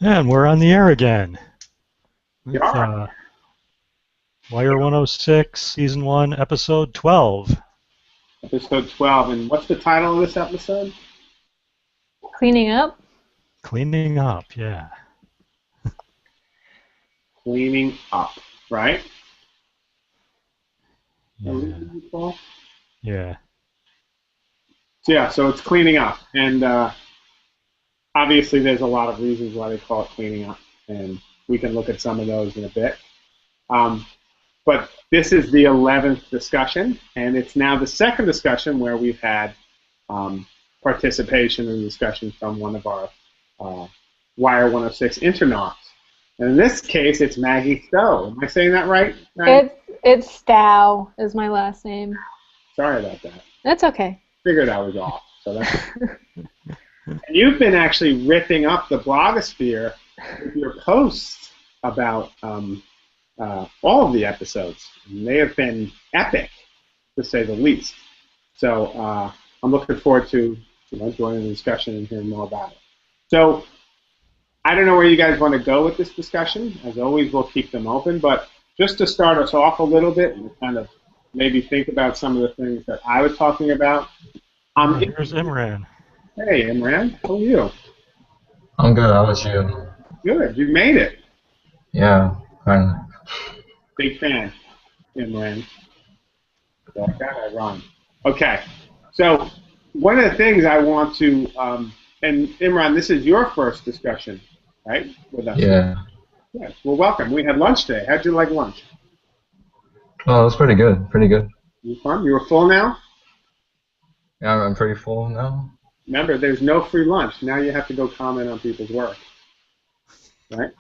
And we're on the air again You with are. wire106, Season 1, Episode 12. Episode 12. And what's the title of this episode? Cleaning up? Cleaning up, yeah. Cleaning up, right? Yeah, Paul? yeah. So it's cleaning up. And obviously there's a lot of reasons why they call it cleaning up. And we can look at some of those in a bit. But this is the 11th discussion, and it's now the second discussion where we've had participation in discussion from one of our Wire 106 internauts. And in this case, it's Maggie Stowe. Am I saying that right, Maggie? It's Stow is my last name. Sorry about that. That's okay. Figured I was off. So that's and you've been actually ripping up the blogosphere with your posts about all of the episodes. And they have been epic, to say the least. So I'm looking forward to joining the discussion and hearing more about it. So I don't know where you guys want to go with this discussion. As always, we'll keep them open. But just to start us off a little bit and kind of maybe think about some of the things that I was talking about. Here's Imran. Hey, Imran. How are you? I'm good. How about you? Good. You made it. Yeah, finally. Big fan, Imran. That guy, Ron. Okay. So one of the things I want to, and Imran, this is your first discussion, right, with us? Yeah. Yes. Well, welcome. We had lunch today. How'd you like lunch? Oh, it was pretty good. Pretty good. You fun? You were full now? Yeah, I'm pretty full now. Remember, there's no free lunch. Now you have to go comment on people's work, right?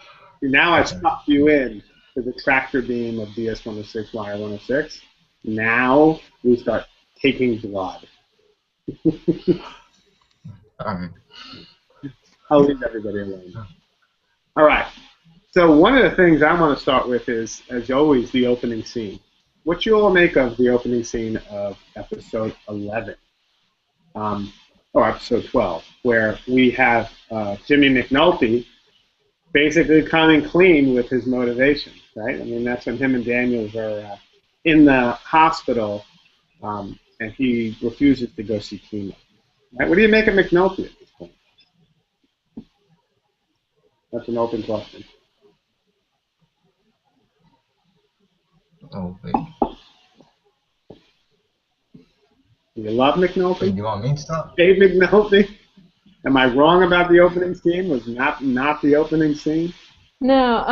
Now I've stuck you in to the tractor beam of DS106, Wire 106. Now we start taking blood. Alright. I'll leave everybody alone. All right. So one of the things I want to start with is, as always, the opening scene. What you all make of the opening scene of episode 11, or episode 12, where we have Jimmy McNulty basically coming clean with his motivation, right? I mean, that's when him and Daniels are in the hospital, and he refuses to go see chemo. Right? What do you make of McNulty at this point? That's an open question. Oh, wait. Do you love McNulty? Wait, you want me to stop? Dave McNulty? Am I wrong about the opening scene? Was not the opening scene? No,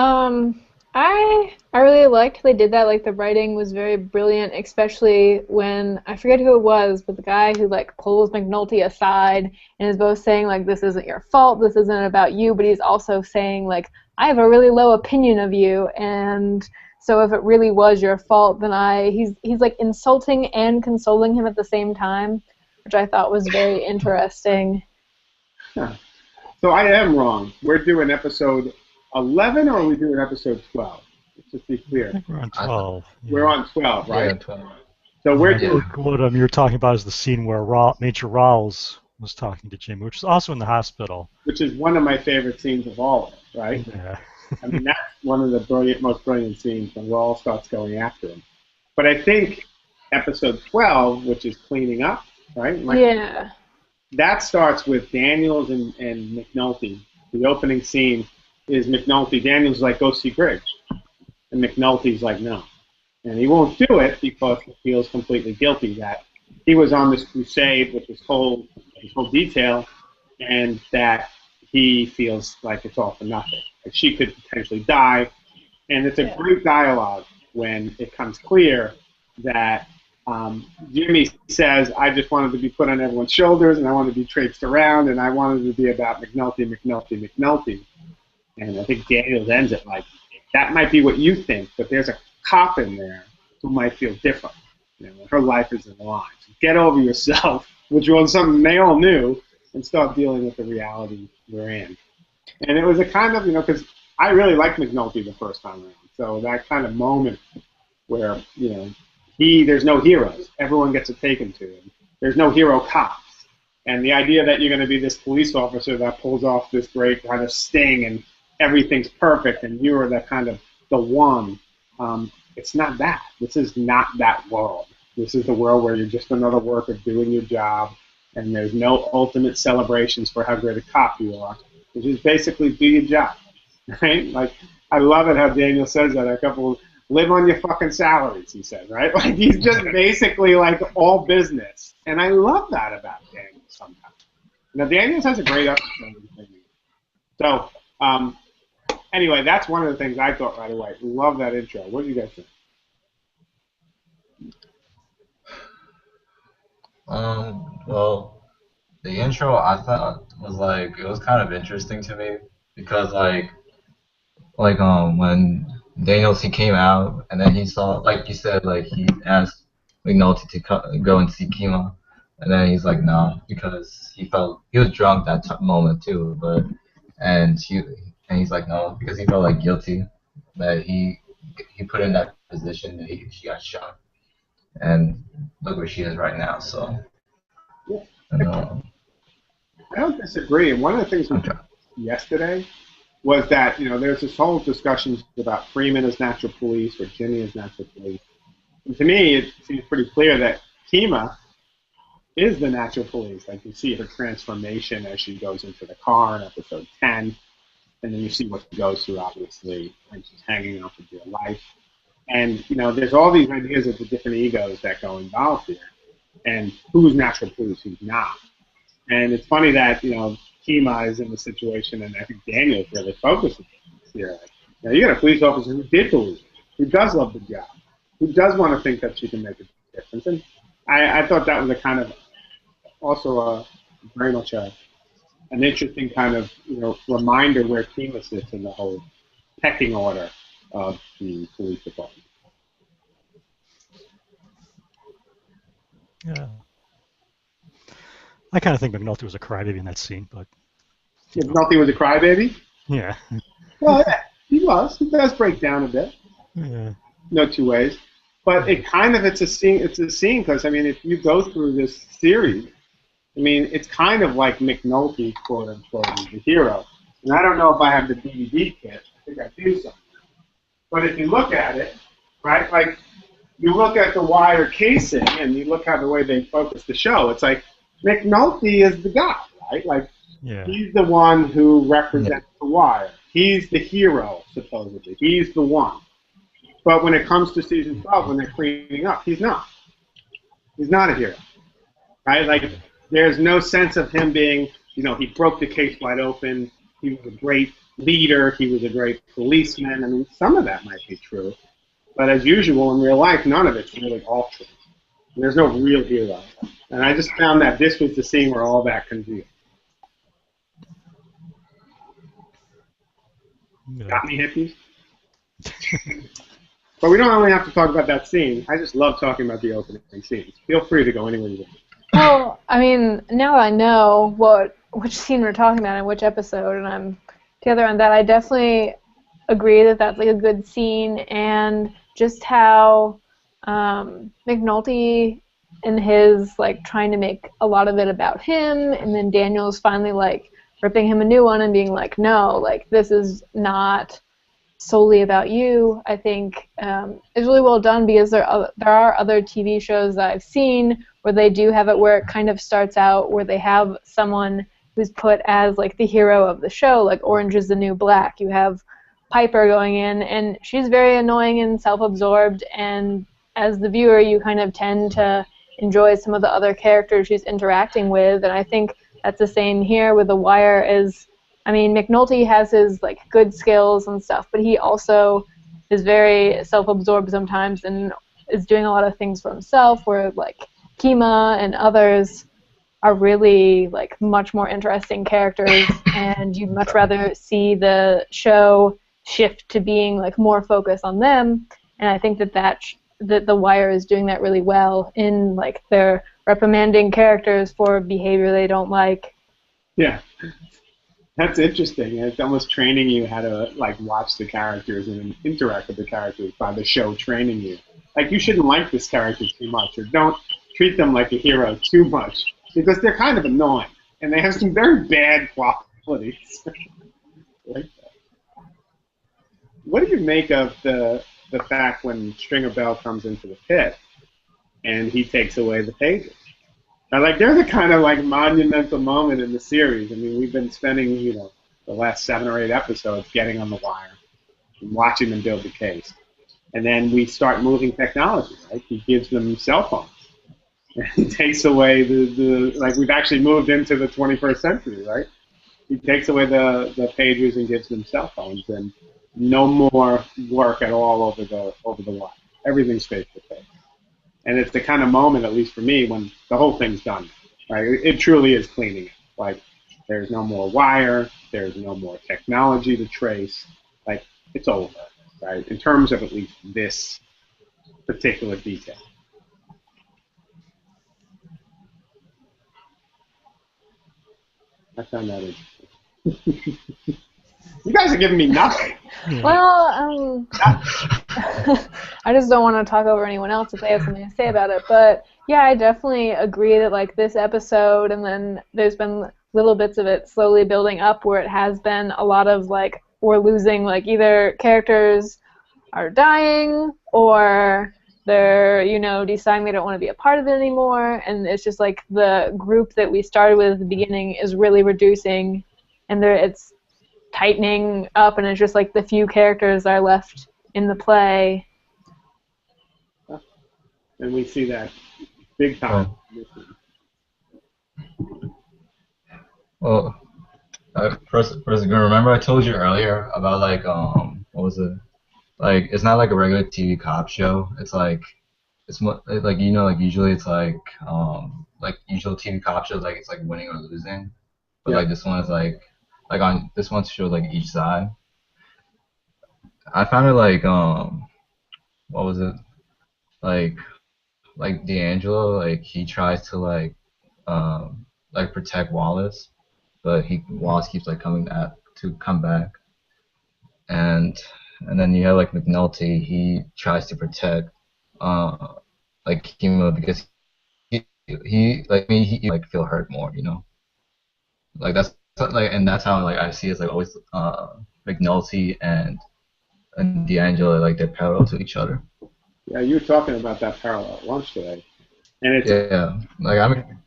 I really liked they did that. Like the writing was very brilliant, especially when I forget who it was, but the guy who like pulls McNulty aside and is both saying like this isn't your fault, this isn't about you, but he's also saying like I have a really low opinion of you, and so if it really was your fault, then he's like insulting and consoling him at the same time, which I thought was very interesting. Huh. So I am wrong. We're doing episode 11 or are we doing episode 12? Let's just be I clear. think we're on 12. We're on 12, right? Yeah, 12. So we're Yeah. doing, What you're talking about is the scene where Major Rawls was talking to Jimmy, which is also in the hospital. which is one of my favorite scenes of all, right? Yeah. I mean, that's one of the most brilliant scenes when Rawl starts going after him. But I think episode 12, which is cleaning up, right? Yeah. That starts with Daniels and McNulty. The opening scene is McNulty. Daniels is like, go see Griggs. And McNulty's like, no. And he won't do it because he feels completely guilty that he was on this crusade with his whole detail and that he feels like it's all for nothing. Like she could potentially die. And it's a great dialogue when it comes clear that Jimmy says, I just wanted to be put on everyone's shoulders and I wanted to be traipsed around and I wanted to be about McNulty, McNulty, McNulty. And I think Daniels ends it like, that might be what you think, but there's a cop in there who might feel different. You know, her life is in the line. So get over yourself, which was something they all knew, and start dealing with the reality we're in. And it was a kind of, because I really liked McNulty the first time around. So that kind of moment where, there's no heroes. Everyone gets it taken to him. There's no hero cops. And the idea that you're going to be this police officer that pulls off this great kind of sting and everything's perfect and you're the kind of the one. It's not that. This is not that world. This is the world where you're just another worker doing your job, and there's no ultimate celebrations for how great a cop you are. You just basically do your job, right? Like, I love it how Daniel says that. A couple live on your fucking salaries, he said, right? Like, he's just basically like all business, and I love that about Daniel sometimes. Now, Daniel has a great episode. So, anyway, that's one of the things I thought right away. Love that intro. What do you guys think? Well, the intro I thought was like it was kind of interesting to me because when Daniels he came out and then he saw like you said like he asked McNulty to go and see Kima and then he's like nah because he felt he was drunk that moment too but and he and he's like no because he felt like guilty that he put in that position that she got shot and look where she is right now so Yeah. and, I don't disagree. And one of the things we okay. did yesterday was that, there's this whole discussion about Freeman as natural police or Ginny as natural police. And to me, it seems pretty clear that Kima is the natural police. Like, you see her transformation as she goes into the car in episode 10, and then you see what she goes through, obviously, when she's hanging on for dear life. And, there's all these ideas of the different egos that go involved here, and who's natural police, who's not. And it's funny that, Kima is in the situation, and I think Daniel's really focusing here. You got a police officer who did believe, who does love the job, who does want to think that she can make a difference. And I thought that was a kind of also very much an interesting kind of reminder where Kima sits in the whole pecking order of the police department. Yeah. I kind of think McNulty was a crybaby in that scene, but McNulty was a crybaby? yeah. Well, yeah, he was. He does break down a bit. Yeah. No two ways. But it's a scene because, if you go through this series, it's kind of like McNulty, quote unquote, is the hero. And I don't know if I have the DVD kit. I think I do something. But if you look at it, right, like you look at the Wire casing and you look at the way they focus the show, it's like McNulty is the guy, right? Like, he's the one who represents the Wire. He's the hero, supposedly. He's the one. But when it comes to season 12, when they're cleaning up, he's not. He's not a hero, right? Like, there's no sense of him being, he broke the case wide open. He was a great leader. He was a great policeman. Some of that might be true. But as usual in real life, none of it's really all true. There's no real hero. And I just found that this was the scene where all that congealed. Yeah. Got me, hippies? But we don't only have to talk about that scene. I just love talking about the opening scenes. Feel free to go anywhere you want. Well, now that I know which scene we're talking about and which episode, and I'm together on that, I definitely agree that that's like a good scene, and just how McNulty and his like trying to make a lot of it about him, and then Daniel's finally like ripping him a new one and being like, no, like this is not solely about you. I think is really well done because there are other TV shows that I've seen where they do have it where it kind of starts out where they have someone who's put as like the hero of the show, like Orange is the New Black. You have Piper going in, and she's very annoying and self-absorbed, and as the viewer you kind of tend to enjoy some of the other characters she's interacting with, and I think that's the same here with The Wire. McNulty has his like good skills and stuff, but he also is very self-absorbed sometimes and is doing a lot of things for himself, where like Kima and others are really like much more interesting characters, and you'd much rather see the show shift to being like more focused on them. And I think that The Wire is doing that really well in like their reprimanding characters for behavior they don't like. Yeah, that's interesting. It's almost training you how to like watch the characters and interact with the characters by the show training you. Like, you shouldn't like this character too much, or don't treat them like a hero too much, because they're kind of annoying and they have some very bad qualities. Like that. what do you make of the fact when Stringer Bell comes into the pit and he takes away the pages? Now, like, there's a kind of like monumental moment in the series. I mean, we've been spending, the last 7 or 8 episodes getting on the wire and watching them build the case. And then we start moving technology, right? He gives them cell phones. And he takes away like, we've actually moved into the 21st century, right? He takes away the pagers and gives them cell phones, and no more work at all over the wire. Everything's face to face. And it's the kind of moment, at least for me, when the whole thing's done. Right? It truly is cleaning it. Like, there's no more wire, there's no more technology to trace. Like, it's over, right? In terms of at least this particular detail. I found that interesting. You guys are giving me nothing. Well, I just don't want to talk over anyone else if they have something to say about it. But yeah, I definitely agree that like this episode, and then there's been little bits of it slowly building up where it has been a lot of like we're losing, like either characters are dying or they're deciding they don't want to be a part of it anymore, and it's just like the group that we started with at the beginning is really reducing, and it's tightening up, and it's just like the few characters that are left in the play. And we see that big time. Well, first, remember I told you earlier about like what was it? Like it's not like a regular TV cop show. It's like like like usually it's like usual TV cop shows like it's like winning or losing, but like this one is like on this one shows like each side. I found it like what was it like D'Angelo, like he tries to like protect Wallace, but Wallace keeps like coming to come back, and then you have like McNulty, he tries to protect like Kimo because he like me he like feel hurt more, like that's like, and that's how like I see it's like always McNulty and D'Angelo, like they're parallel to each other. Yeah, you were talking about that parallel at lunch today, and it's like I mean,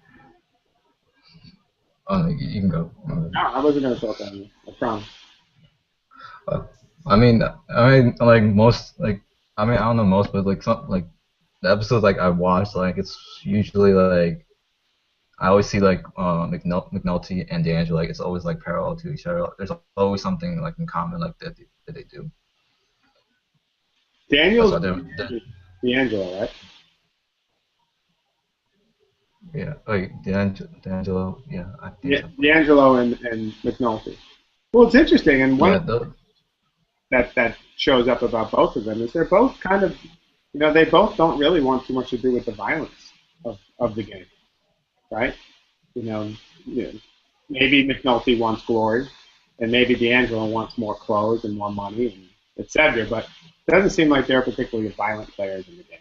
oh, you can go. no, I wasn't going to talk about it. I promise. I mean, like most, like I mean, I don't know most, but like some like the episodes like I watched, like it's usually like I always see like McNulty and D'Angelo, like it's always like parallel to each other. There's always something like in common like that they do. Daniel's D'Angelo, right? Yeah, like D'Angelo, yeah, I think so. D'Angelo and McNulty. Well, it's interesting, and one that shows up about both of them is they're both kind of, they both don't really want too much to do with the violence of the game, right? Maybe McNulty wants glory, and maybe D'Angelo wants more clothes and more money, and etc. But it doesn't seem like they're particularly violent players in the game,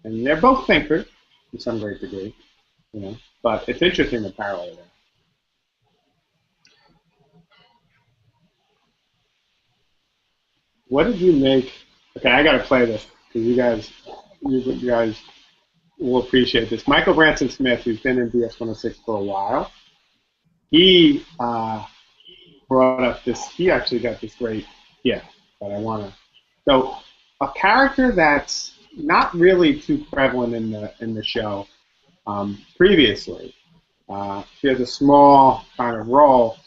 and they're both thinkers to some great degree, But it's interesting the parallel there. What did you make? Okay, I got to play this because you guys will appreciate this. Michael Branson Smith, who's been in DS106 for a while, he brought up this. He actually got this great gift that I want to. So, a character that's not really too prevalent in the show previously. She has a small kind of role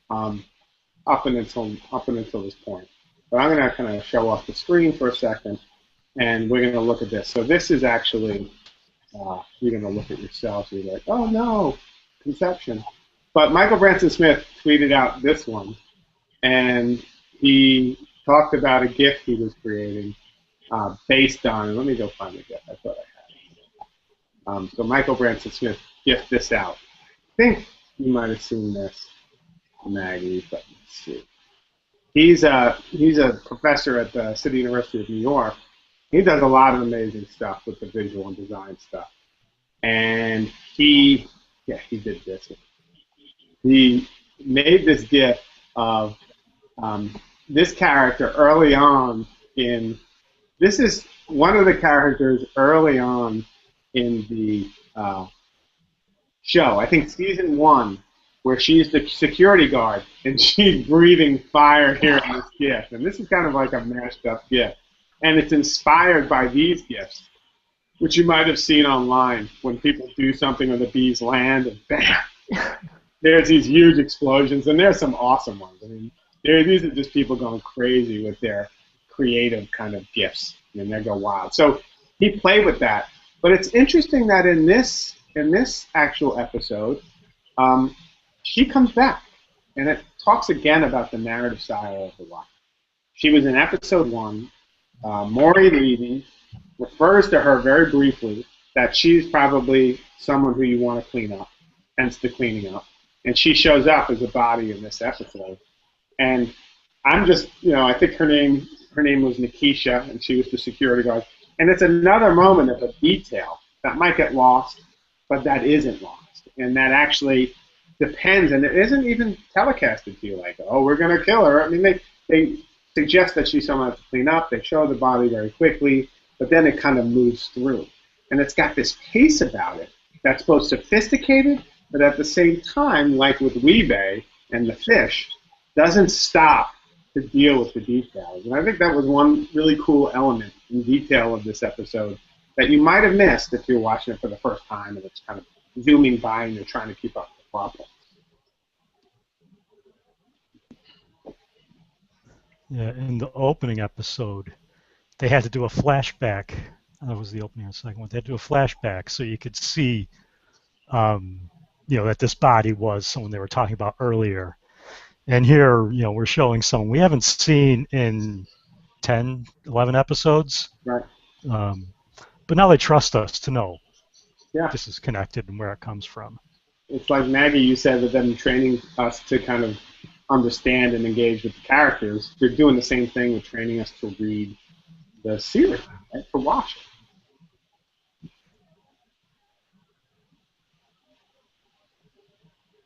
up until this point. But I'm going to kind of show off the screen for a second, and we're going to look at this. So this is actually, you're going to look at yourself, and you're like, oh no, conception. But Michael Branson Smith tweeted out this one, and he talked about a GIF he was creating based on, let me go find the GIF, I thought I had it. So Michael Branson Smith GIFed this out. I think you might have seen this, Maggie, but let's see. He's a professor at the City University of New York. He does a lot of amazing stuff with the visual and design stuff. And he did this. He made this GIF of this character early on in this is one of the characters early on in the show. I think season 1, where she's the security guard and she's breathing fire here in this gift. And this is kind of like a mashed up gift. And it's inspired by these gifts, which you might have seen online when people do something or the bees land and bam, there's these huge explosions. And there's some awesome ones. I mean, these are just people going crazy with their creative kind of gifts. And they go wild. So he played with that. But it's interesting that in this actual episode, she comes back, and it talks again about the narrative style of the Watch. She was in episode 1. Maury Levy refers to her very briefly that she's probably someone who you want to clean up, hence the cleaning up. And she shows up as a body in this episode. And I'm just, I think her name was Nikisha, and she was the security guard. And it's another moment of a detail that might get lost, but that isn't lost. And that actually depends, and it isn't even telecasted to you like, oh, we're going to kill her. I mean, they suggest that she's someone to clean up. They show the body very quickly, but then it kind of moves through. And it's got this pace about it that's both sophisticated, but at the same time, like with Weebay and the fish, doesn't stop to deal with the details. And I think that was one really cool element in detail of this episode that you might have missed if you're watching it for the first time and it's kind of zooming by and you're trying to keep up with the problem. Yeah, in the opening episode, they had to do a flashback. That was the opening of the second one. They had to do a flashback so you could see, that this body was someone they were talking about earlier. And here, we're showing someone we haven't seen in 10, 11 episodes. Right. But now they trust us to know this is connected and where it comes from. It's like Maggie, you said, that them training us to kind of understand and engage with the characters. They're doing the same thing with training us to read the series, right, for watching.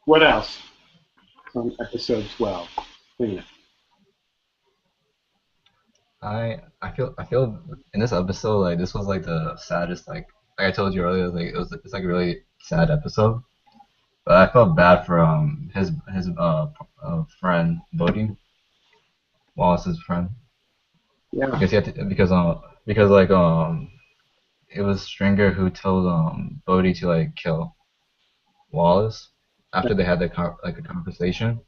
What else from episode 12? Clean it. I feel in this episode like this was like the saddest like I told you earlier, like it's like a really sad episode. But I felt bad for his friend Bodhi, Wallace's friend. Yeah. Because he had to, because like it was Stringer who told Bodhi to like kill Wallace after they had a conversation.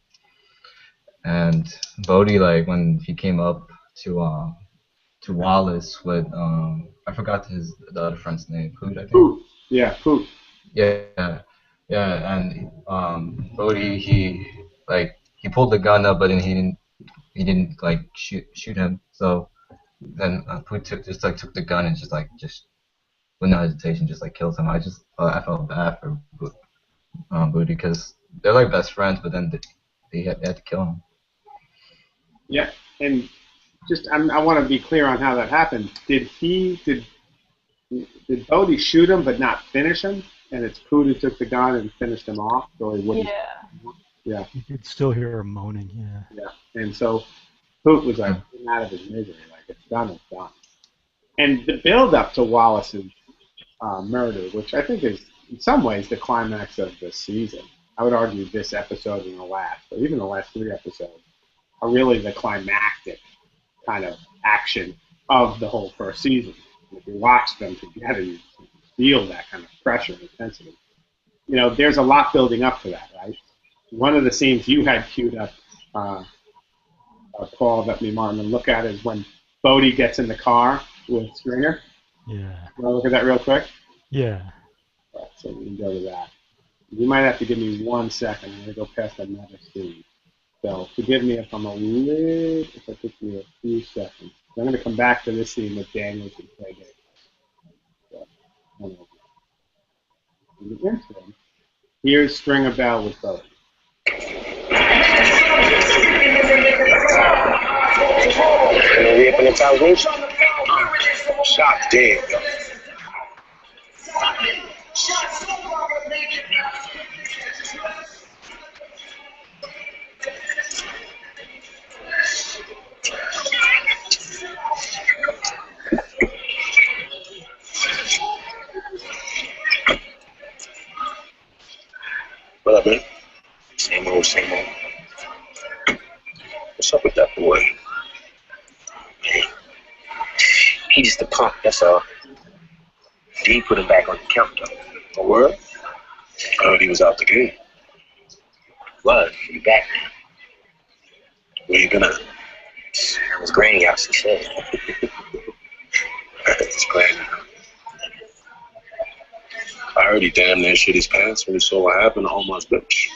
And Bodhi, like when he came up to Wallace with I forgot the other friend's name, Poot, I think. Poot. Yeah, Poot. Yeah, yeah, and Bodhi he pulled the gun up, but then he didn't like shoot him. So then Poot took the gun and just with no hesitation just like killed him. I felt bad for Bodhi because they're like best friends, but then they had to kill him. Yeah, and just I want to be clear on how that happened. Did Bodhi shoot him but not finish him? And it's Poot who took the gun and finished him off, or he wouldn't? Yeah. You could still hear him moaning. Yeah. Yeah, and so Poot was like out of his misery, like it's done, it's done. And the build up to Wallace's murder, which I think is in some ways the climax of the season. I would argue this episode and the last, or even the last 3 episodes, are really the climactic kind of action of the whole first season. If you watch them together, you feel that kind of pressure and intensity. There's a lot building up to that, right? One of the scenes you had queued up, Paul, that me, Martin, and look at is when Bodhi gets in the car with Stringer. Yeah. You want to look at that real quick? Yeah. All right, so we can go to that. You might have to give me 1 second. I'm going to go past another scene. So forgive me if it took me a few seconds. I'm going to come back to this scene with Daniels and Craig. So, in the interim, here's Stringer Bell with Bodhi. Can we reopen the foundation? Shot dead. same old. What's up with that boy? He just a punk, that's all. D put him back on the counter. A word? I heard he was out the game. Was, he back now. Where you been at? I was Granny out, she said. Just glad. I heard he damn near shit his pants when he saw what happened to Omar's bitch.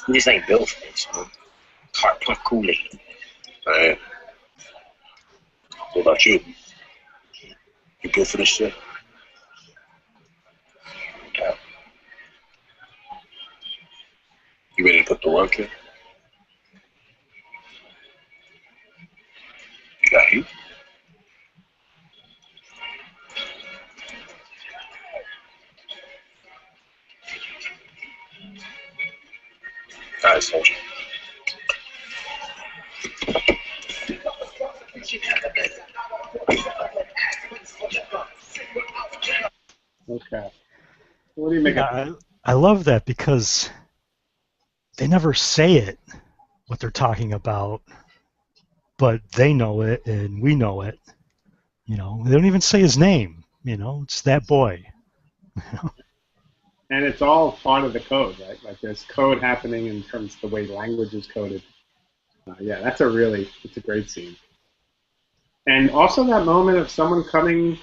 He just ain't built for this, man. Heart pump Kool-Aid. Alright. What about you? You good for this shit? Yeah. You ready to put the work in? You got heat? Alright, soldier. Okay. What do you make of Yeah, I love that because they never say it, what they're talking about, but they know it and we know it. You know, they don't even say his name. You know, it's that boy. And it's all part of the code, right? Like there's code happening in terms of the way language is coded. Yeah, it's a great scene. And also that moment of someone coming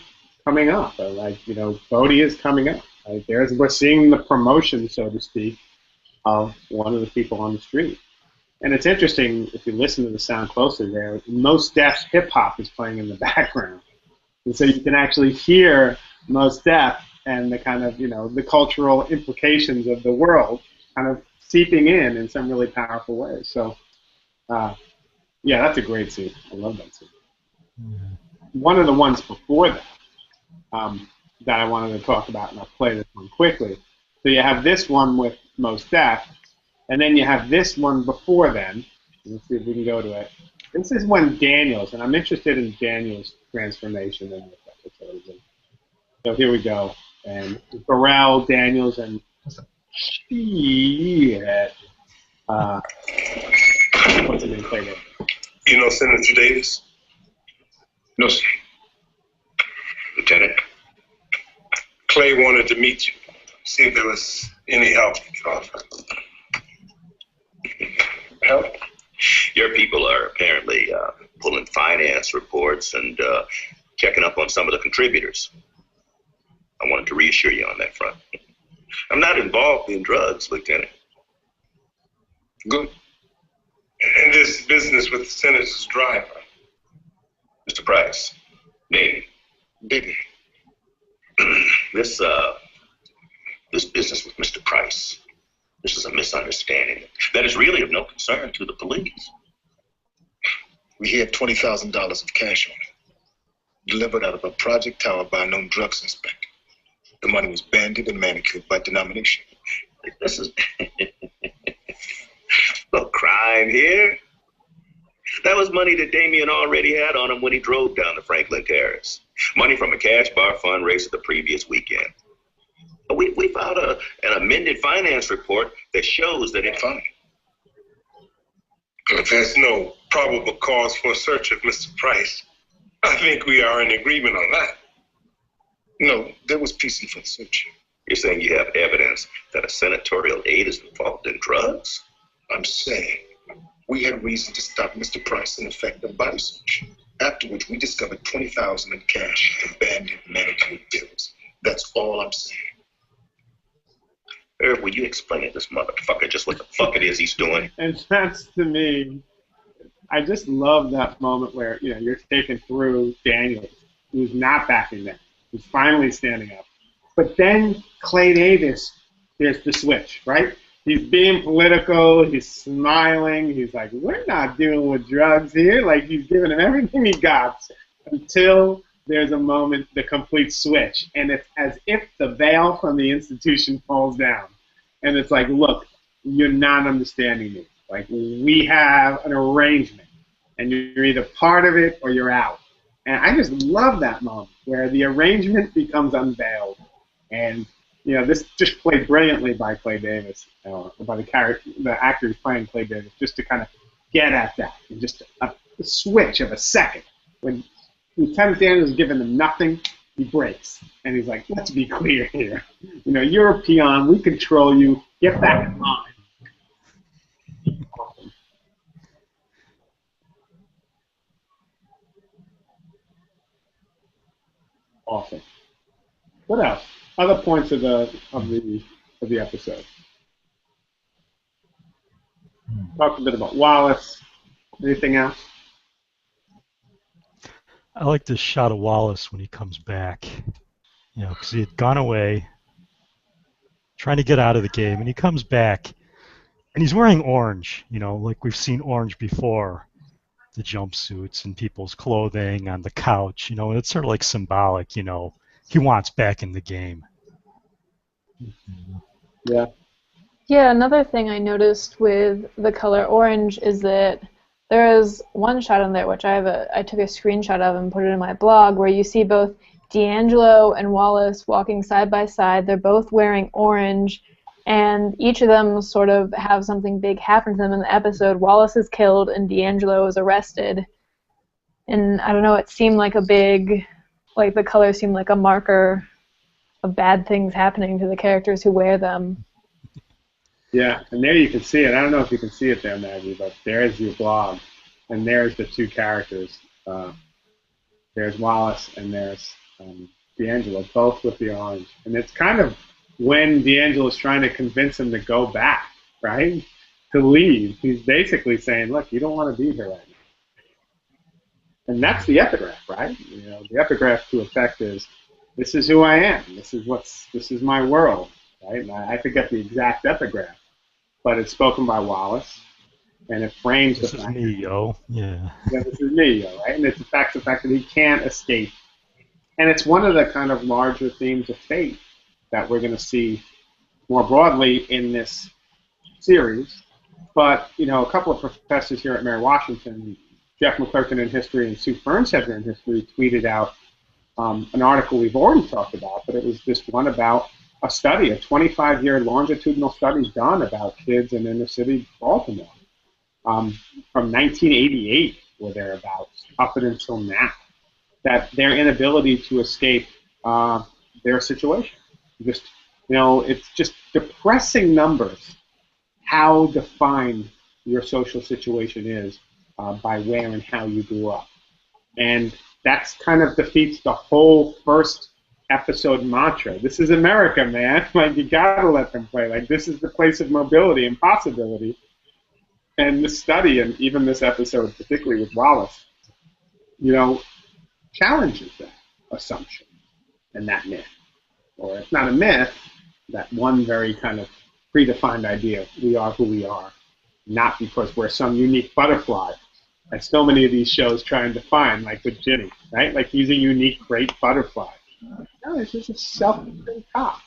up, like, you know, Bodhi is coming up. Right? We're seeing the promotion, so to speak, of one of the people on the street. And it's interesting, if you listen to the sound closely there, Mos Def's hip-hop is playing in the background. And so you can actually hear Mos Def and the kind of, you know, the cultural implications of the world kind of seeping in some really powerful ways. So, yeah, that's a great scene. I love that scene. One of the ones before that that I wanted to talk about, and I'll play this one quickly. So you have this one with Mos Def, and then you have this one before then. Let's see if we can go to it. This is when Daniels, and I'm interested in Daniels' transformation in this episode. So here we go. And Burrell, Daniels, and shit. What's his name? Play there. You know Senator Davis? No, sir. Lieutenant? Clay wanted to meet you. See if there was any help you could offer. Help? Your people are apparently pulling finance reports and checking up on some of the contributors. I wanted to reassure you on that front. I'm not involved in drugs, Lieutenant. Good. And this business with the senator's driver? Mr. Price, Navy. Baby. This business with Mr. Price, this is a misunderstanding that is really of no concern to the police. We had $20,000 of cash on it, delivered out of a project tower by a known drugs inspector. The money was banded and manicured by denomination. This is no crime here. That was money that Damien already had on him when he drove down to Franklin Terrace. Money from a cash bar fundraiser the previous weekend. We filed an amended finance report that shows that it's fine. If there's no probable cause for a search of Mr. Price, I think we are in agreement on that. No, there was PC for the search. You're saying you have evidence that a senatorial aide is involved in drugs? I'm saying we had reason to stop Mr. Price and effect a body search, after which we discovered $20,000 in cash and banded manicured bills. That's all I'm saying. Irv, will you explain to this motherfucker just what the fuck it is he's doing? And that's, to me, I just love that moment where, you know, you're taken through Daniels, who's not backing down, who's finally standing up. But then Clay Davis, there's the switch, right? He's being political, he's smiling, he's like, we're not dealing with drugs here. Like, he's giving him everything he got until there's a moment, the complete switch. And it's as if the veil from the institution falls down. And it's like, look, you're not understanding me. Like, we have an arrangement, and you're either part of it or you're out. And I just love that moment where the arrangement becomes unveiled. And this just played brilliantly by Clay Davis, by the actor who's playing Clay Davis, just to kind of get at that, and just a switch of a second. When Lieutenant Daniels is giving them nothing, he breaks, and he's like, "Let's be clear here. You're a peon. We control you. Get back in line." Awesome. Awesome. What else? Other points of the episode. Talked a bit about Wallace. Anything else? I like this shot of Wallace when he comes back. Because he had gone away, trying to get out of the game, and he comes back, and he's wearing orange. Like we've seen orange before, the jumpsuits and people's clothing on the couch. And it's sort of like symbolic. He wants back in the game. Yeah. Yeah, another thing I noticed with the color orange is that there is one shot in there which I took a screenshot of and put it in my blog, where you see both D'Angelo and Wallace walking side by side. They're both wearing orange, and each of them sort of have something big happen to them in the episode. Wallace is killed and D'Angelo is arrested. And I don't know, it seemed like the color seemed like a marker of bad things happening to the characters who wear them. Yeah, and there you can see it. I don't know if you can see it there, Maggie, but there's your blog, and there's the two characters. There's Wallace and there's D'Angelo, both with the orange. And it's kind of when D'Angelo's trying to convince him to go back, right, to leave. He's basically saying, look, you don't want to be here right now. And that's the epigraph, right? The epigraph to effect is, this is who I am. This is my world, right? And I forget the exact epigraph, but it's spoken by Wallace, and it frames this the is fact. me, yo. Yeah. Yeah, this is me, yo, right? And it's the fact that he can't escape. And it's one of the kind of larger themes of fate that we're going to see more broadly in this series. But, a couple of professors here at Mary Washington, Jeff McClurkin in history and Sue Fernshead in history, tweeted out an article we've already talked about, but it was this one about a 25-year longitudinal study done about kids in inner city Baltimore from 1988 or thereabouts up until now, that their inability to escape their situation. It's just depressing numbers how defined your social situation is by where and how you grew up. And that's kind of defeats the whole first episode mantra. This is America, man. Like, you gotta let them play. Like, this is the place of mobility and possibility. And this study, and even this episode, particularly with Wallace, challenges that assumption and that myth. Or it's not a myth, that one very kind of predefined idea. We are who we are, not because we're some unique butterfly, as so many of these shows try and define, like with Ginny, right? Like, he's a unique, great butterfly. No, it's just a self-contained cop.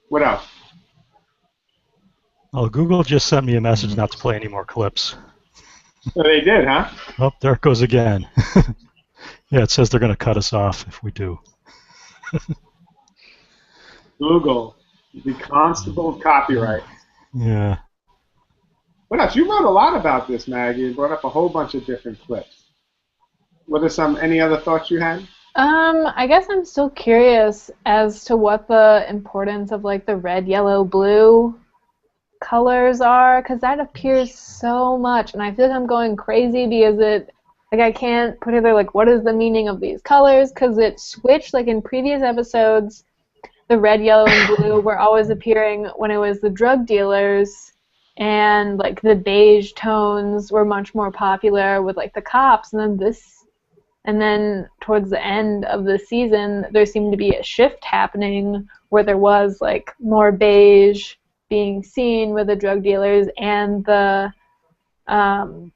What else? Oh, Google just sent me a message not to play any more clips. So they did, huh? Oh, there it goes again. Yeah, it says they're going to cut us off if we do. Google, the constable of copyright. Yeah. What else? You wrote a lot about this, Maggie. You brought up a whole bunch of different clips. What are any other thoughts you had? I guess I'm still curious as to what the importance of like the red, yellow, blue colors are, because that appears so much, and I feel like I'm going crazy because I can't put together like what is the meaning of these colors, because it switched. Like in previous episodes, the red, yellow, and blue were always appearing when it was the drug dealers, and like the beige tones were much more popular with like the cops, and then towards the end of the season there seemed to be a shift happening where there was like more beige being seen with the drug dealers, and the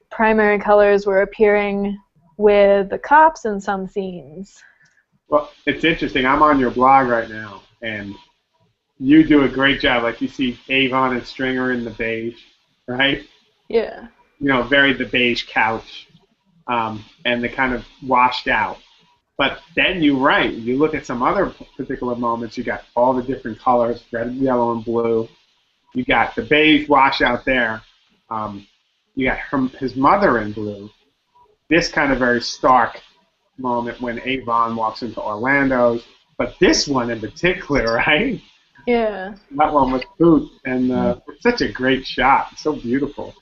primary colors were appearing with the cops in some scenes. Well, it's interesting. I'm on your blog right now, and you do a great job. Like, you see Avon and Stringer in the beige, right? Yeah. very the beige couch, and the kind of washed out. But then you're right. You look at some other particular moments. You got all the different colors: red, yellow, and blue. You got the beige wash out there. You got his mother in blue. This kind of very stark moment when Avon walks into Orlando's. But this one in particular, right? Yeah. That one with Boot, and it's such a great shot. It's so beautiful.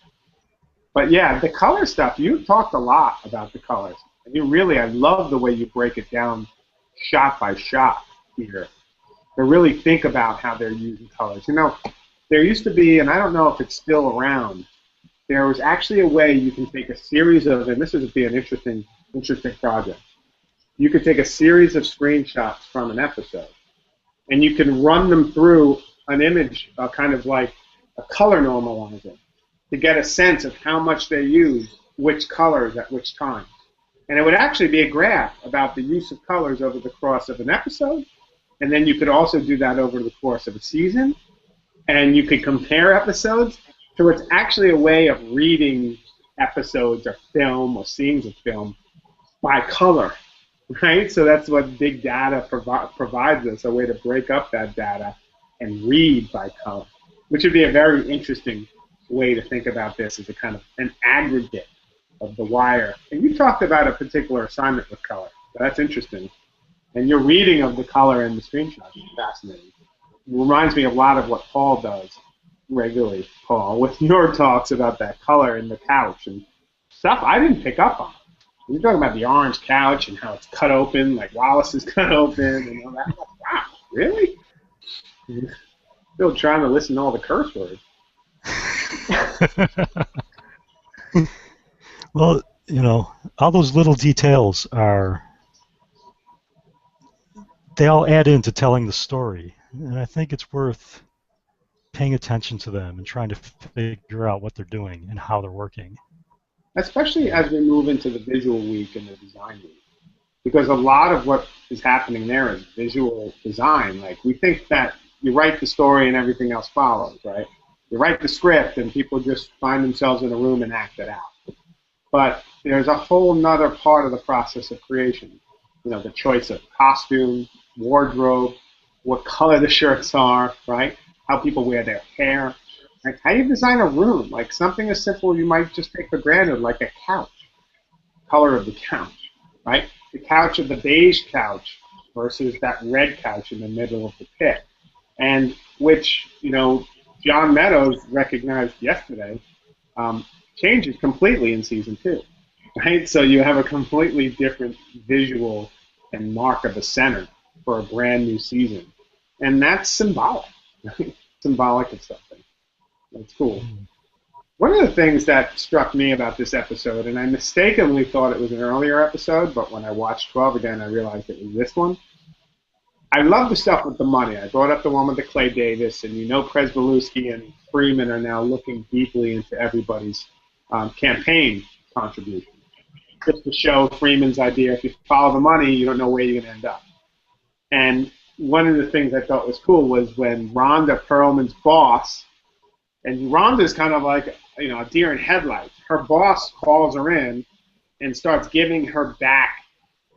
But yeah, the color stuff, you talked a lot about the colors. And I love the way you break it down shot by shot here. To really think about how they're using colors. There used to be, and I don't know if it's still around, there was actually a way you can take a series of, and this would be an interesting project. You could take a series of screenshots from an episode, and you can run them through an image, kind of like a color normalizer, to get a sense of how much they use which colors at which time. And it would actually be a graph about the use of colors over the course of an episode, and then you could also do that over the course of a season, and you could compare episodes. So it's actually a way of reading episodes or film or scenes of film by color, right? So that's what big data provides us, a way to break up that data and read by color, which would be a very interesting way to think about this as a kind of an aggregate of the wire. And you talked about a particular assignment with color. So that's interesting. And your reading of the color in the screenshot is fascinating. It reminds me a lot of what Paul does regularly, Paul, with your talks about that color in the couch and stuff I didn't pick up on. You're talking about the orange couch and how it's cut open, like Wallace is cut open and all that. Wow, really? Still trying to listen to all the curse words. Well, all those little details they all add into telling the story. And I think it's worth paying attention to them and trying to figure out what they're doing and how they're working. Especially as we move into the visual week and the design week. Because a lot of what is happening there is visual design. Like, we think that you write the story and everything else follows, right? You write the script and people just find themselves in a room and act it out. But there's a whole nother part of the process of creation. The choice of costume, wardrobe, what color the shirts are, right? How people wear their hair. Like, how you design a room, like something as simple you might just take for granted, like a couch, color of the couch, right? The couch of the beige couch versus that red couch in the middle of the pit, and which, John Meadows recognized yesterday, changes completely in season 2, right? So you have a completely different visual and mark of the center for a brand new season, and that's symbolic, right? Symbolic of something. That's cool. One of the things that struck me about this episode, and I mistakenly thought it was an earlier episode, but when I watched 12 again, I realized it was this one. I love the stuff with the money. I brought up the one with the Clay Davis, and Presbeluski and Freeman are now looking deeply into everybody's campaign contribution. Just to show Freeman's idea, if you follow the money, you don't know where you're going to end up. And one of the things I thought was cool was when Rhonda Perlman's boss, and Rhonda's kind of like, a deer in headlights. Her boss calls her in and starts giving her back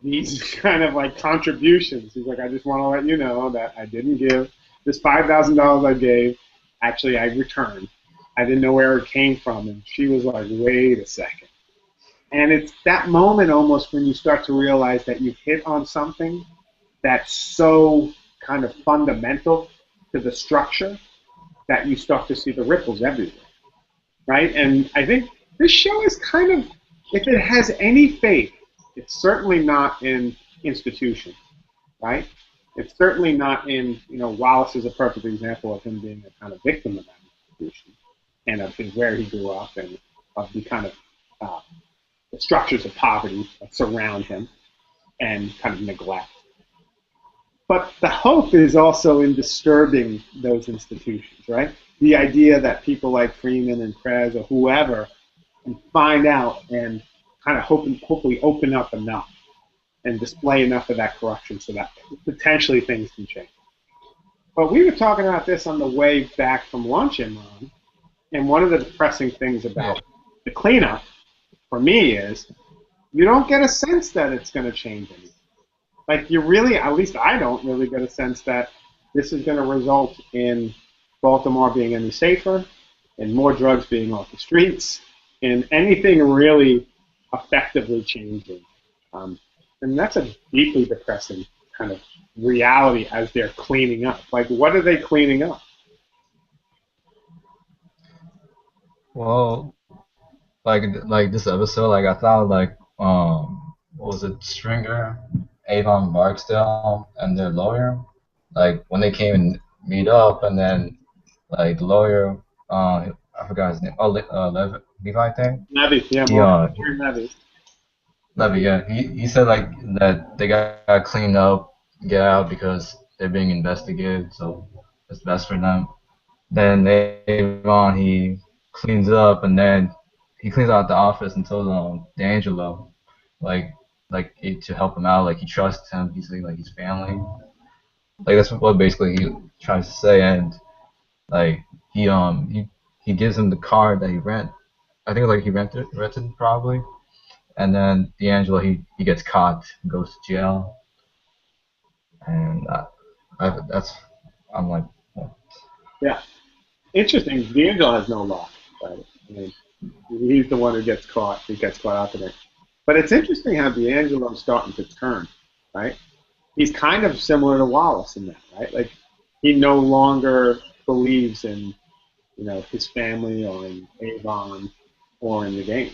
these kind of like contributions. He's like, I just want to let you know that I didn't give this $5,000 I gave. Actually, I returned. I didn't know where it came from. And she was like, wait a second. And it's that moment almost when you start to realize that you've hit on something that's so kind of fundamental to the structure that you start to see the ripples everywhere, right? And I think this show is kind of, if it has any faith, it's certainly not in institution, right? It's certainly not in, Wallace is a perfect example of him being a kind of victim of that institution and of where he grew up and of the kind of the structures of poverty that surround him and kind of neglect. But the hope is also in disturbing those institutions, right? The idea that people like Freeman and Prez or whoever can find out and kind of hopefully open up enough and display enough of that corruption so that potentially things can change. But we were talking about this on the way back from lunch, Imran, and one of the depressing things about the cleanup for me is you don't get a sense that it's going to change anything. Like you really, at least I don't really get a sense that this is going to result in Baltimore being any safer, and more drugs being off the streets, and anything really effectively changing. And that's a deeply depressing kind of reality as they're cleaning up. Like, what are they cleaning up? Well, like this episode, like I thought like what was it, Stringer, Avon Barksdale, and their lawyer, like when they came and meet up, and then like the lawyer, I forgot his name, Levi, I think. Levy, yeah, He more Levy. Levy, yeah, he said like that they got cleaned up, get out because they're being investigated, so it's best for them. Then Avon, he cleans up, and then he cleans out the office and tells D'Angelo, like to help him out, like he trusts him. He's like his family. Like that's what basically he tries to say, and like he gives him the car that he rent. I think like he rented probably, and then D'Angelo he gets caught, goes to jail, and that's I'm like, well, Yeah, interesting. D'Angelo has no law, right? I mean, he's the one who gets caught. He gets caught up in it. But it's interesting how D'Angelo's starting to turn, right? He's kind of similar to Wallace in that, right? Like he no longer believes in, his family or in Avon or in the game,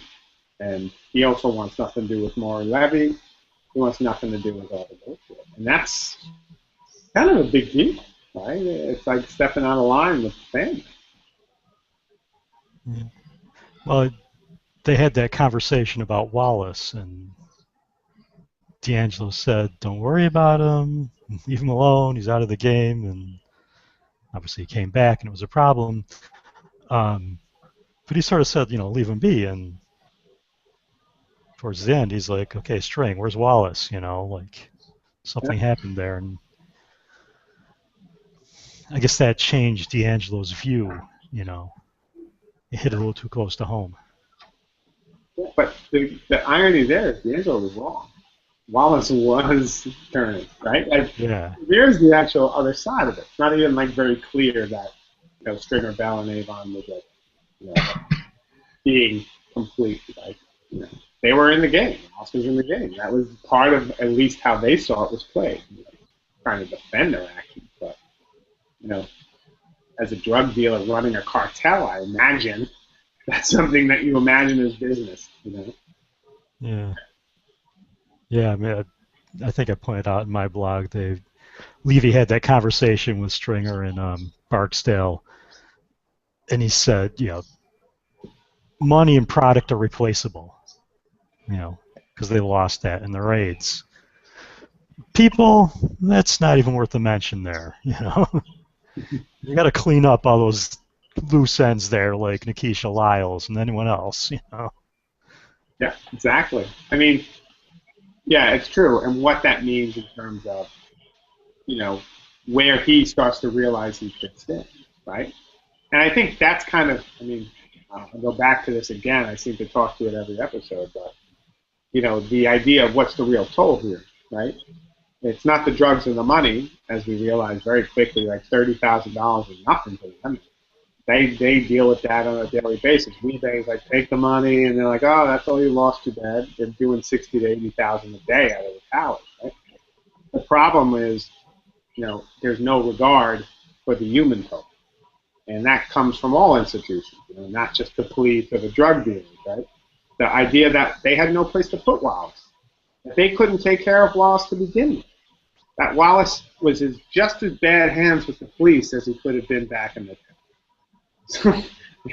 and he also wants nothing to do with Maury Levy. He wants nothing to do with all the bullshit, and that's kind of a big deal, right? It's like stepping out of line with the family. Yeah. Well, they had that conversation about Wallace, and D'Angelo said, "Don't worry about him. Leave him alone. He's out of the game." And obviously, he came back, and it was a problem. But he sort of said, leave him be. And towards the end, he's like, "Okay, String, where's Wallace?" Like something happened there, and I guess that changed D'Angelo's view. It hit a little too close to home. But the irony there is D'Angelo was wrong. Wallace was turning, right? Like, Yeah. here's the actual other side of it. It's not even like very clear that Stringer, Bell, and Avon was being complete. Like, they were in the game. Wallace was in the game. That was part of at least how they saw it was played. Trying to defend their actions, but as a drug dealer running a cartel, I imagine that's something that you imagine as business. Yeah. Yeah, I mean, I think I pointed out in my blog, Levy had that conversation with Stringer and Barksdale, and he said, money and product are replaceable, because they lost that in the raids. People, that's not even worth a mention there, You got to clean up all those loose ends there, like Nikisha Lyles and anyone else, Yeah, exactly. I mean, yeah, it's true. And what that means in terms of, where he starts to realize he fits in, right? And I think that's kind of, I'll go back to this again. I seem to talk to it every episode, but, the idea of what's the real toll here, right? It's not the drugs and the money, as we realize very quickly, like $30,000 is nothing to them. They deal with that on a daily basis. WeBay's like, take the money, and they're like, oh, that's all you lost, too bad. They're doing 60 to 80,000 a day out of the towers, right? The problem is, there's no regard for the human toll. And that comes from all institutions, not just the police or the drug dealers, right? The idea that they had no place to put Wallace. That they couldn't take care of Wallace to begin with. That Wallace was just as bad hands with the police as he could have been back in the day. So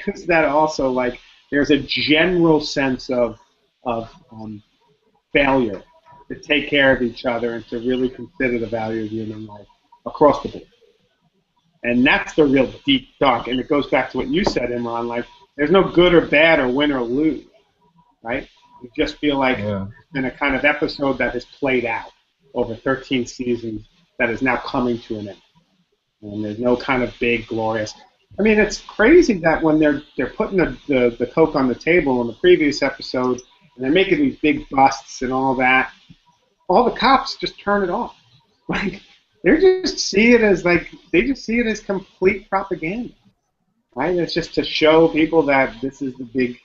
is that also like there's a general sense of failure to take care of each other and to really consider the value of human life across the board. And that's the real deep dark. And it goes back to what you said, Imran, like there's no good or bad or win or lose, right? You just feel like it's been a kind of episode that has played out over 13 seasons that is now coming to an end. And there's no kind of big, glorious. I mean, it's crazy that when they're putting the coke on the table in the previous episode, and they're making these big busts and all the cops just turn it off. Like they just see it as complete propaganda, right? It's just to show people that this is the big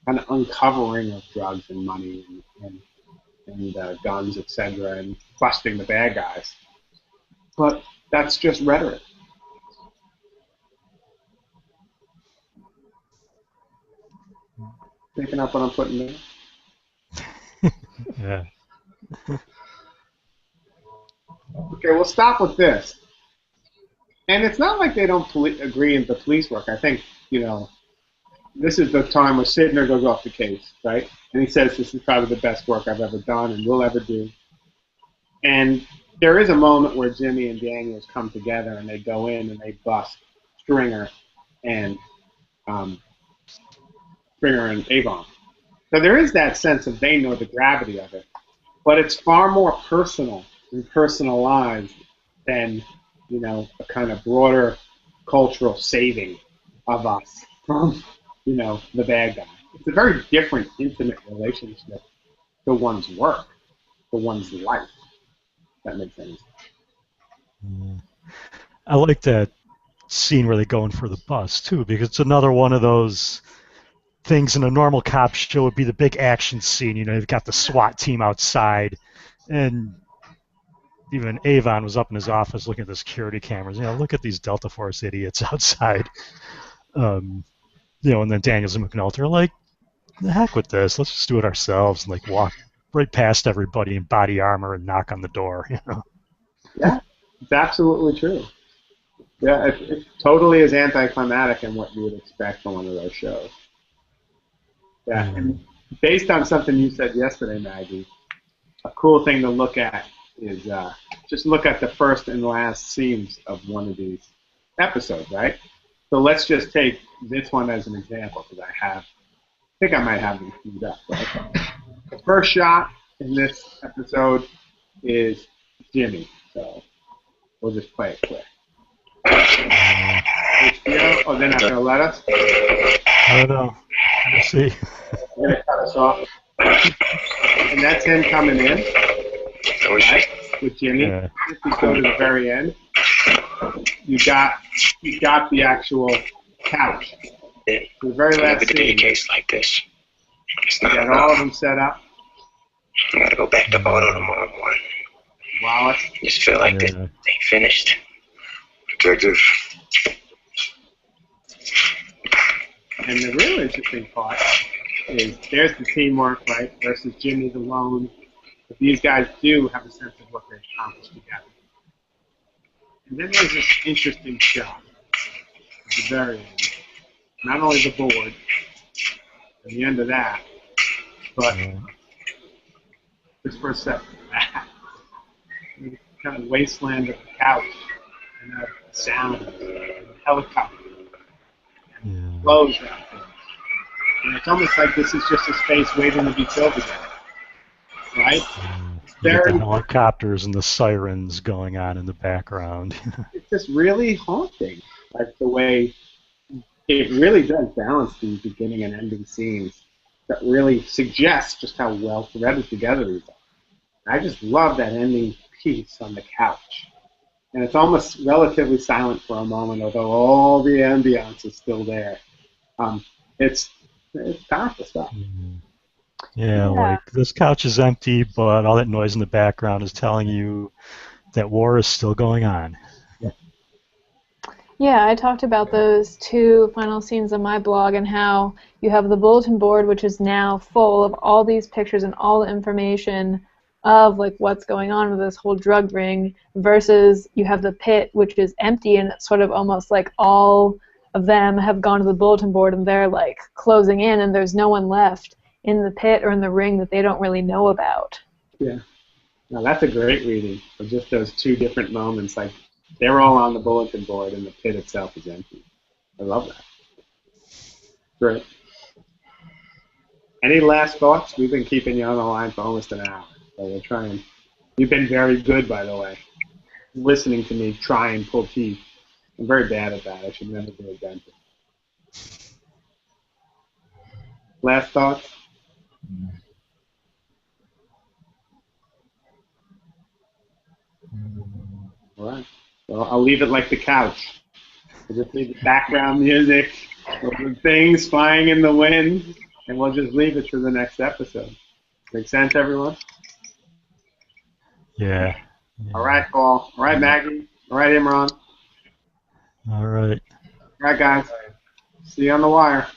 kind of uncovering of drugs and money and guns, etc., and busting the bad guys. But that's just rhetoric. Picking up what I'm putting there. Yeah. Okay, we'll stop with this. And it's not like they don't agree in the police work. I think, this is the time where Sidner goes off the case, right? And he says this is probably the best work I've ever done and will ever do. And there is a moment where Jimmy and Daniels come together and they go in and they bust Stringer and Avon. So there is that sense of they know the gravity of it, but it's far more personal and personalized than, a kind of broader cultural saving of us from, the bad guy. It's a very different, intimate relationship to one's work, to one's life. If that makes sense. I like that scene where they go in for the bus too, because it's another one of those things in a normal cop show would be the big action scene. You've got the SWAT team outside, and even Avon was up in his office looking at the security cameras. Look at these Delta Force idiots outside. And then Daniels and McNulty are like, the heck with this. Let's just do it ourselves and walk right past everybody in body armor and knock on the door. Yeah, it's absolutely true. Yeah, it totally is anticlimactic in what you would expect from one of those shows. Yeah, and based on something you said yesterday, Maggie, a cool thing to look at is just look at the first and last scenes of one of these episodes, right? So let's just take this one as an example, because I think I might have them queued up. Right? The first shot in this episode is Jimmy, so we'll just play it quick. HBO? Oh, they're not going to let us? I don't know. We'll see. They're going to cut us off. And that's him coming in, right, with Jimmy. Yeah. If you go to the very end, you got the actual couch. The very last scene. A case like this. It's not got all of them set up. I gotta go back to auto tomorrow morning. Wallace. Just feel like this ain't finished. Detective. And the real interesting part is there's the teamwork, right, versus Jimmy's alone. But these guys do have a sense of what they've accomplished together. And then there's this interesting shot at the very end. Not only the board, and the end of that, but just for a second, that kind of wasteland of the couch, and the sound, and the helicopter, and clothes out there. And it's almost like this is just a space waiting to be filled again, right? The helicopters and the sirens going on in the background. It's just really haunting, like the way it really does balance the beginning and ending scenes that really suggest just how well threaded together these are. I just love that ending piece on the couch. And it's almost relatively silent for a moment, although all the ambiance is still there. It's powerful stuff. Yeah, like this couch is empty, but all that noise in the background is telling you that war is still going on. Yeah, I talked about those two final scenes on my blog and how you have the bulletin board, which is now full of all these pictures and all the information of what's going on with this whole drug ring, versus you have the pit, which is empty, and it's sort of almost like all of them have gone to the bulletin board and they're closing in, and there's no one left in the pit or in the ring that they don't really know about. Yeah. Now that's a great reading of just those two different moments. They're all on the bulletin board and the pit itself is empty. I love that. Great. Any last thoughts? We've been keeping you on the line for almost an hour. So we're trying. You've been very good, by the way, listening to me try and pull teeth. I'm very bad at that. I should never be a dentist. Last thoughts? All right. Well, I'll leave it like the couch. We'll just leave the background music, the things flying in the wind, and we'll just leave it to the next episode. Make sense, everyone? Yeah. All right, Paul. All right, Maggie. All right, Imran. All right. All right, guys. See you on the wire.